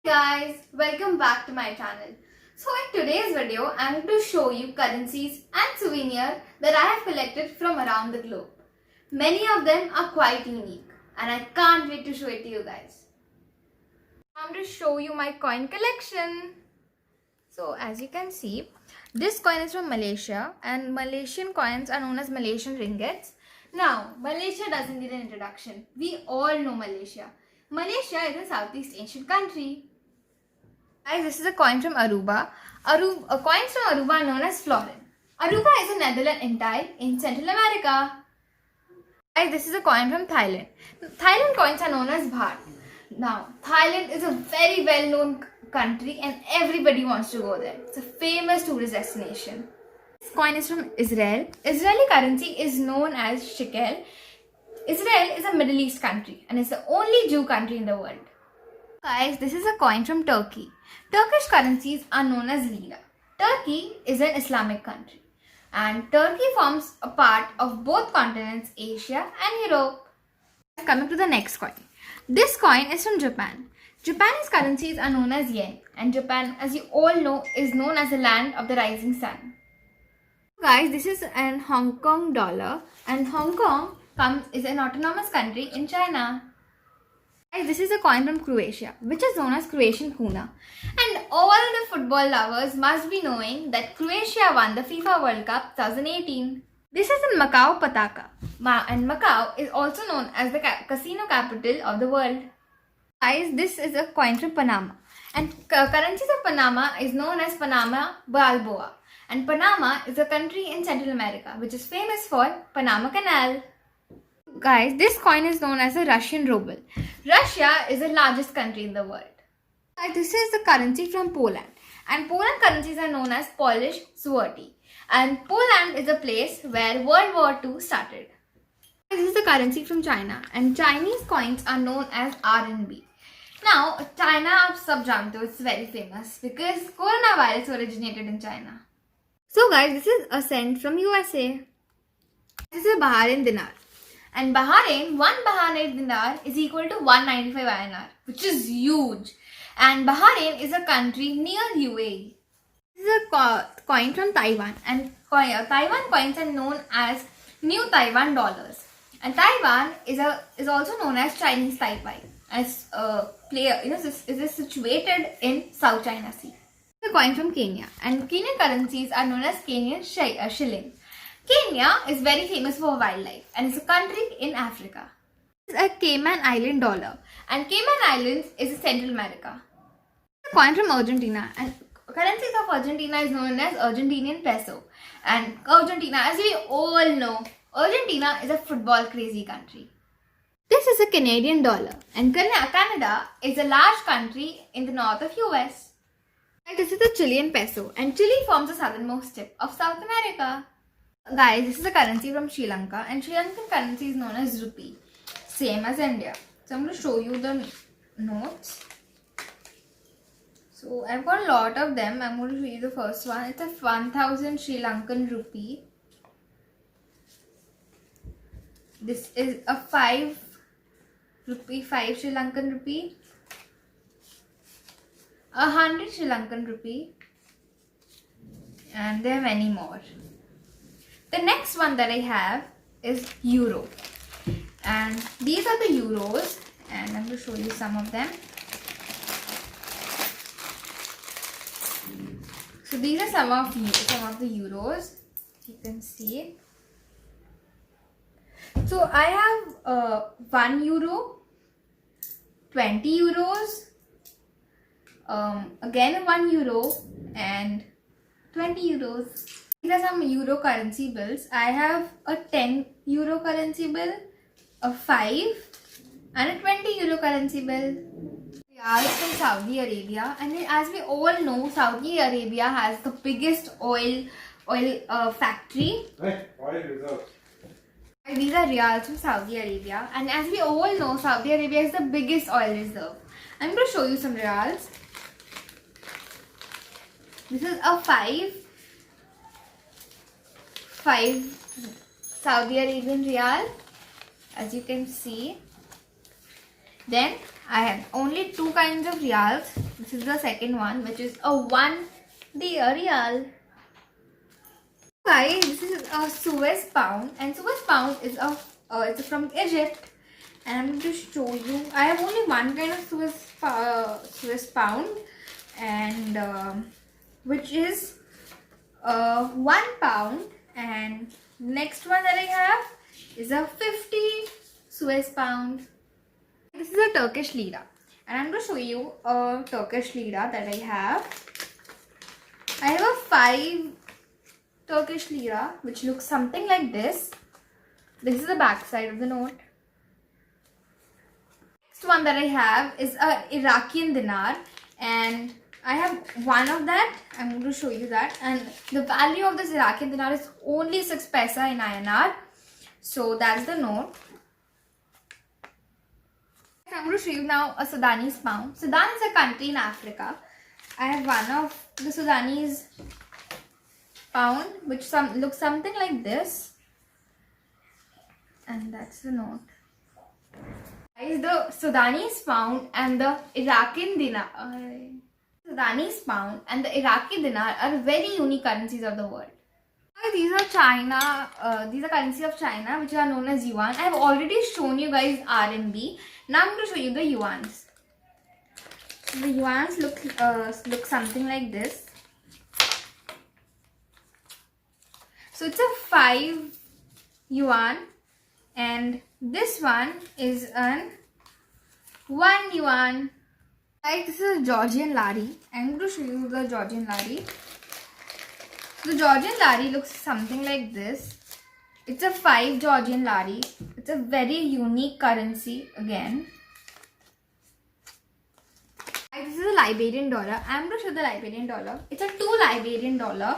Guys, welcome back to my channel. So in today's video, I'm going to show you currencies and souvenirs that I have collected from around the globe. Many of them are quite unique and I can't wait to show it to you guys. I'm going to show you my coin collection. So as you can see, this coin is from Malaysia and Malaysian coins are known as Malaysian ringgits. Now, Malaysia doesn't need an introduction. We all know Malaysia. Malaysia is a Southeast Asian country. Guys, this is a coin from Aruba. Coins from Aruba are known as florin. Aruba is a Netherlands entire in Central America. Guys, this is a coin from Thailand. Thailand coins are known as baht. Now, Thailand is a very well-known country and everybody wants to go there. It's a famous tourist destination. This coin is from Israel. Israeli currency is known as shekel. Israel is a Middle East country and it's the only Jew country in the world. Guys, this is a coin from Turkey. Turkish currencies are known as lira. Turkey is an Islamic country and Turkey forms a part of both continents, Asia and Europe. Coming to the next coin. This coin is from Japan. Japanese currencies are known as yen and Japan, as you all know, is known as the land of the rising sun. Guys, this is an Hong Kong dollar and Hong Kong is an autonomous country in China. Guys, this is a coin from Croatia, which is known as Croatian kuna. And all the football lovers must be knowing that Croatia won the FIFA World Cup 2018. This is a Macau pataka. And Macau is also known as the casino capital of the world. Guys, this is a coin from Panama. And currencies of Panama is known as Panama Balboa. And Panama is a country in Central America, which is famous for Panama Canal. Guys, this coin is known as the Russian ruble. Russia is the largest country in the world. Guys, this is the currency from Poland. And Poland currencies are known as Polish zloty. And Poland is a place where World War II started. This is the currency from China. And Chinese coins are known as RMB. Now, China subjunctive is very famous because coronavirus originated in China. So guys, this is a cent from USA. This is a Bahrain dinar. And Bahrain, 1 Bahrain dinar is equal to 195 INR, which is huge. And Bahrain is a country near UAE. This is a coin from Taiwan. And Taiwan coins are known as New Taiwan dollars. And Taiwan is also known as Chinese Taipei. As is situated in South China Sea. This is a coin from Kenya. And Kenyan currencies are known as Kenyan shilling. Kenya is very famous for wildlife and it's a country in Africa. This is a Cayman Island dollar and Cayman Islands is in Central America. This is a coin from Argentina and currencies of Argentina is known as Argentinian peso. And Argentina, as we all know, Argentina is a football crazy country. This is a Canadian dollar and Canada is a large country in the north of US. And this is the Chilean peso and Chile forms the southernmost tip of South America. Guys, this is a currency from Sri Lanka and Sri Lankan currency is known as rupee, same as India. So I'm going to show you the notes. So I've got a lot of them. I'm going to show you the first one. It's a 1000 Sri Lankan rupee. This is a 5 Sri Lankan rupee. 100 Sri Lankan rupee. And there are many more. The next one that I have is euro. And these are the euros. And I'm going to show you some of them. So these are some of the euros. You can see. So I have 1 euro, 20 euros, again 1 euro and 20 euros. These are some euro currency bills. I have a 10 euro currency bill, a 5 and a 20 euro currency bill. Riyals from Saudi Arabia, and as we all know, Saudi Arabia has the biggest oil factory. Oil reserves. These are riyals from Saudi Arabia, and as we all know, Saudi Arabia is the biggest oil reserve. I'm going to show you some riyals. This is a 5 Saudi Arabian riyal, as you can see. Then I have only two kinds of riyals. this is the second one, which is a 1 real. Guys, this is a Suez pound, and Suez pound is it's from Egypt. And I'm going to show you. I have only one kind of Suez pound, and which is 1 pound. And next one that I have is a 50 Suez pound. This is a Turkish lira, and I'm going to show you a Turkish lira that I have. I have a 5 Turkish lira, which looks something like this. This is the back side of the note. Next one that I have is a Iraqi dinar, and I have one of that. I'm going to show you that, and the value of this Iraqi dinar is only 6 paisa in INR. So that's the note. I'm going to show you now a Sudanese pound. Sudan is a country in Africa. I have one of the Sudanese pound, which looks something like this, and that's the note. Guys, the Sudanese pound and the Iraqi dinar, Sudanese pound and the Iraqi dinar are very unique currencies of the world. These are these are currency of China, which are known as yuan. I have already shown you guys RMB. Now I'm going to show you the yuans. The yuans look something like this. So it's a 5 yuan, and this one is an 1 yuan. Guys, this is a Georgian lari. I'm going to show you the Georgian lari. The Georgian lari looks something like this. It's a 5 Georgian lari. It's a very unique currency again. This is a Liberian dollar. I'm going to show the Liberian dollar. It's a 2 Liberian dollar,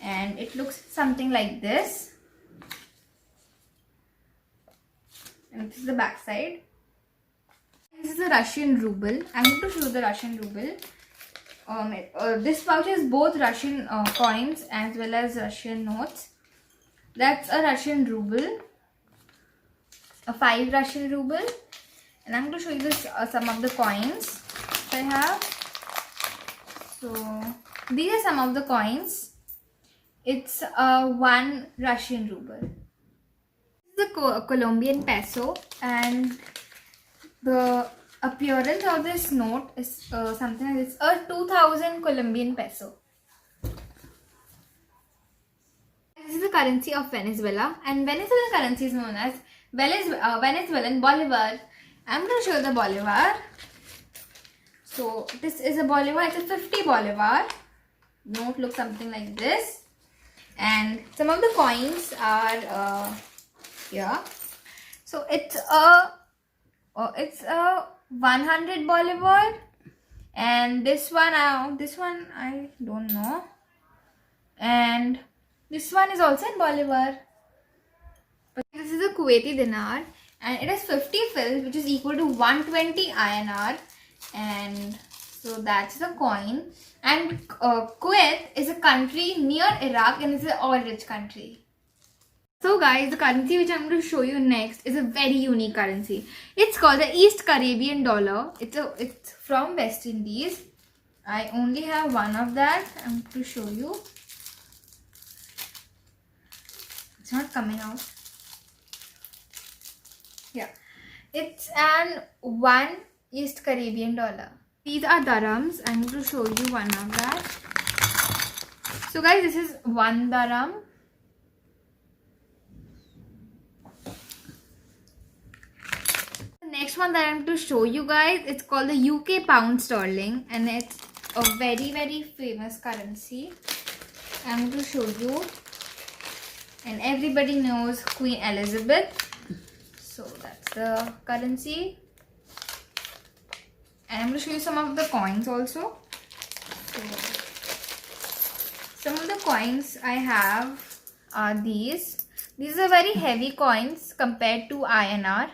and it looks something like this. And this is the back side. This is the Russian ruble. I'm going to show the Russian ruble. This pouch has both Russian coins as well as Russian notes. That's a Russian ruble, a 5 Russian ruble, and I'm going to show you this some of the coins I have. So these are some of the coins. It's a 1 Russian ruble. This is the Colombian peso, and the appearance of this note is something like this, a 2000 Colombian peso. This is the currency of Venezuela, and Venezuelan currency is known as Venezuelan Bolivar. I'm going to show the Bolivar. So this is a Bolivar. It's a 50 Bolivar. Note looks something like this, and some of the coins are here. So it's a 100 Bolivar, and this one I don't know, and this one is also in Bolivar. But this is a Kuwaiti dinar, and it has 50 fils, which is equal to 120 INR, and so that's the coin. And Kuwait is a country near Iraq, and it's an oil-rich country. So guys, the currency which I'm going to show you next is a very unique currency. It's called the East Caribbean dollar. It's from West Indies. I only have one of that. I'm going to show you. It's not coming out. Yeah. It's an 1 East Caribbean dollar. These are dirhams. I'm going to show you one of that. So guys, this is 1 dirham. Next one that I'm going to show you guys, it's called the UK pound sterling, and it's a very, very famous currency. I'm going to show you, and everybody knows Queen Elizabeth. So that's the currency, and I'm going to show you some of the coins also. So some of the coins I have are these. These are very heavy coins compared to INR.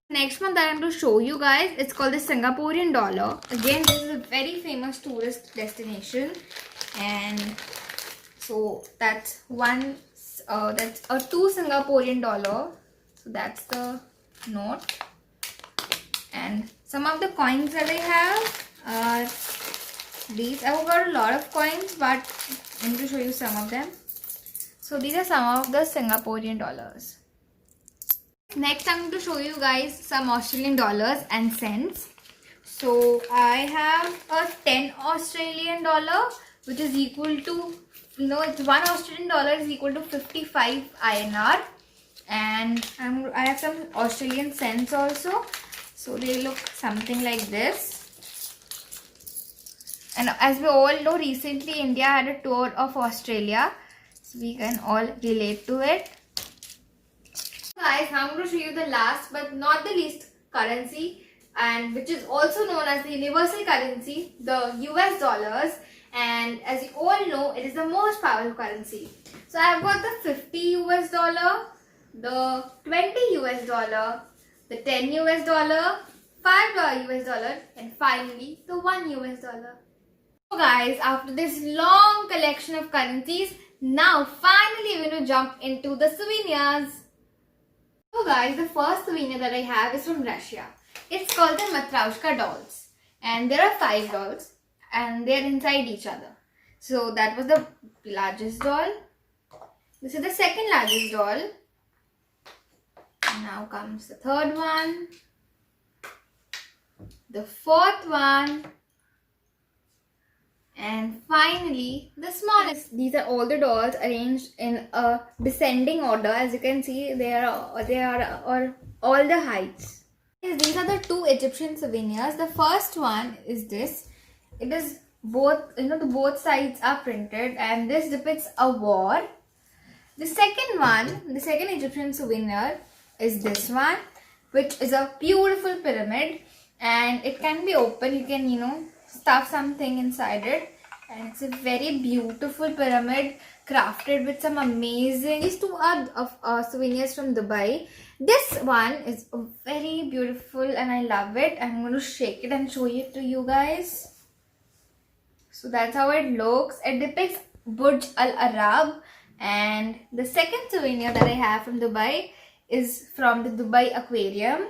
Next one that I'm going to show you guys, it's called the Singaporean dollar. Again, this is a very famous tourist destination, and so that's a 2 Singaporean dollar. So that's the note, and Some of the coins that I have are these. I've got a lot of coins, but I'm going to show you some of them. So these are some of the Singaporean dollars. Next, I'm going to show you guys some Australian dollars and cents. So I have a 10 Australian dollar, which is equal to, it's 1 Australian dollar is equal to 55 INR. And I have some Australian cents also. So they look something like this. And as we all know, recently India had a tour of Australia. So we can all relate to it. Guys, I'm going to show you the last but not the least currency, and which is also known as the universal currency, the US dollars. And as you all know, it is the most powerful currency. So I've got the 50 US dollar, the 20 US dollar, the 10 US dollar, 5 US dollar, and finally the 1 US dollar. So guys, after this long collection of currencies, now finally we're going to jump into the souvenirs. So guys, the first souvenir that I have is from Russia. It's called the Matryoshka dolls. And there are 5 dolls and they're inside each other. So that was the largest doll. This is the second largest doll. Now comes the third one, the fourth one, and finally the smallest. These are all the dolls arranged in a descending order. As you can see, they are all the heights. These are the 2 Egyptian souvenirs. The first one is this. It is both, the both sides are printed, and this depicts a war. The second one, the second Egyptian souvenir is this one, which is a beautiful pyramid, and it can be open. You can, stuff something inside it, and it's a very beautiful pyramid crafted with some amazing. These 2 are of souvenirs from Dubai. This one is very beautiful and I love it. I'm going to shake it and show it to you guys. So that's how it looks. It depicts Burj Al Arab. And the second souvenir that I have from Dubai is from the Dubai Aquarium.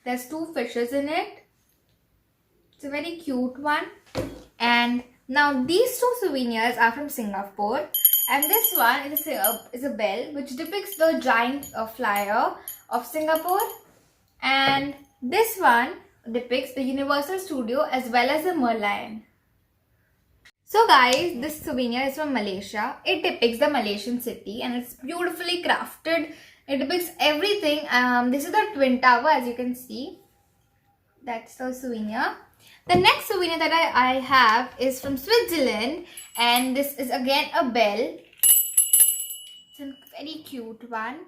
There's 2 fishes in it. It's a very cute one. And now these 2 souvenirs are from Singapore. And this one is a bell which depicts the giant flyer of Singapore. And this one depicts the Universal Studio as well as the Merlion. So guys, this souvenir is from Malaysia. It depicts the Malaysian city and it's beautifully crafted. It depicts everything. This is the Twin Tower, as you can see. That's the souvenir. The next souvenir that I have is from Switzerland, and this is again a bell. It's a very cute one.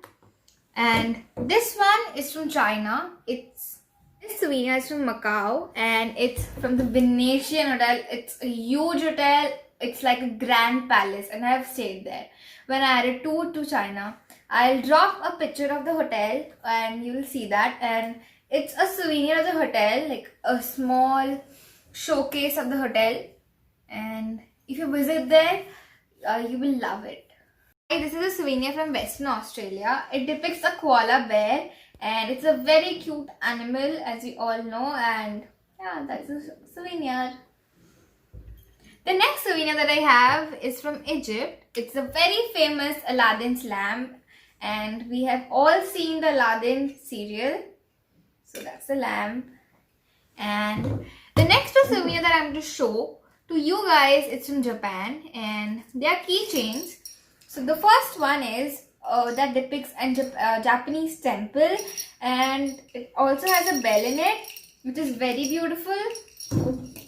And this one is from China. This souvenir is from Macau, and it's from the Venetian Hotel. It's a huge hotel. It's like a grand palace, and I have stayed there. When I had a tour to China, I'll drop a picture of the hotel and you will see that. And it's a souvenir of the hotel, like a small showcase of the hotel. And if you visit there, you will love it. This is a souvenir from Western Australia. It depicts a koala bear, and it's a very cute animal, as you all know. And yeah, that's a souvenir. The next souvenir that I have is from Egypt. It's a very famous Aladdin's lamp, and we have all seen the Aladdin serial. So that's the lamp. And the next souvenir that I'm going to show to you guys, it's from Japan, and they are keychains. So the first one is that depicts a Japanese temple, and it also has a bell in it, which is very beautiful.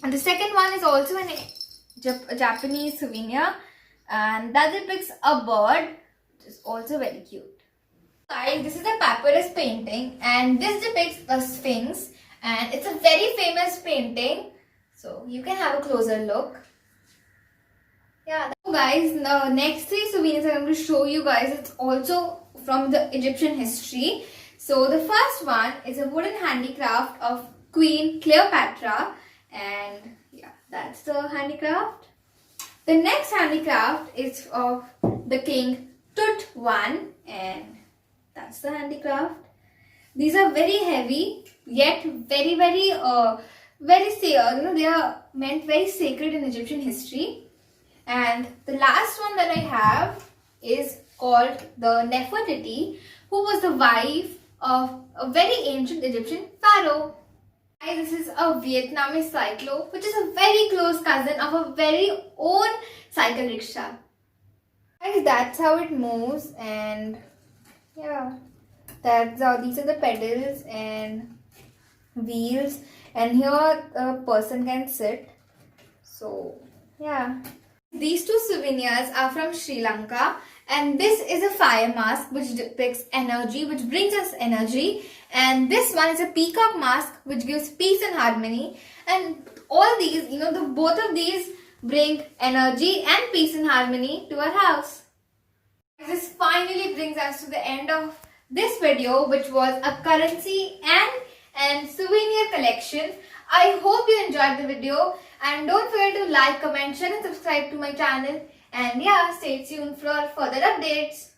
And the second one is also a Japanese souvenir, and that depicts a bird, which is also very cute. Guys, this is a papyrus painting, and this depicts a sphinx, and it's a very famous painting, so you can have a closer look. Yeah, so guys, the next 3 souvenirs I'm going to show you guys, it's also from the Egyptian history. So the first one is a wooden handicraft of Queen Cleopatra, and yeah, that's the handicraft. The next handicraft is of the King Tut I, and that's the handicraft. These are very heavy, yet very, they are meant very sacred in Egyptian history. And the last one that I have is called the Nefertiti, who was the wife of a very ancient Egyptian pharaoh. Guys, this is a Vietnamese cyclo, which is a very close cousin of a very own cycle rickshaw. Guys, that's how it moves, and yeah, that's how these are the pedals and wheels, and here a person can sit. So yeah. These two souvenirs are from Sri Lanka, and this is a fire mask which depicts energy, which brings us energy, and this one is a peacock mask which gives peace and harmony. And all these, both of these bring energy and peace and harmony to our house. This finally brings us to the end of this video, which was a currency and souvenir collection. I hope you enjoyed the video, and don't forget to like, comment, share and subscribe to my channel, and yeah, stay tuned for further updates.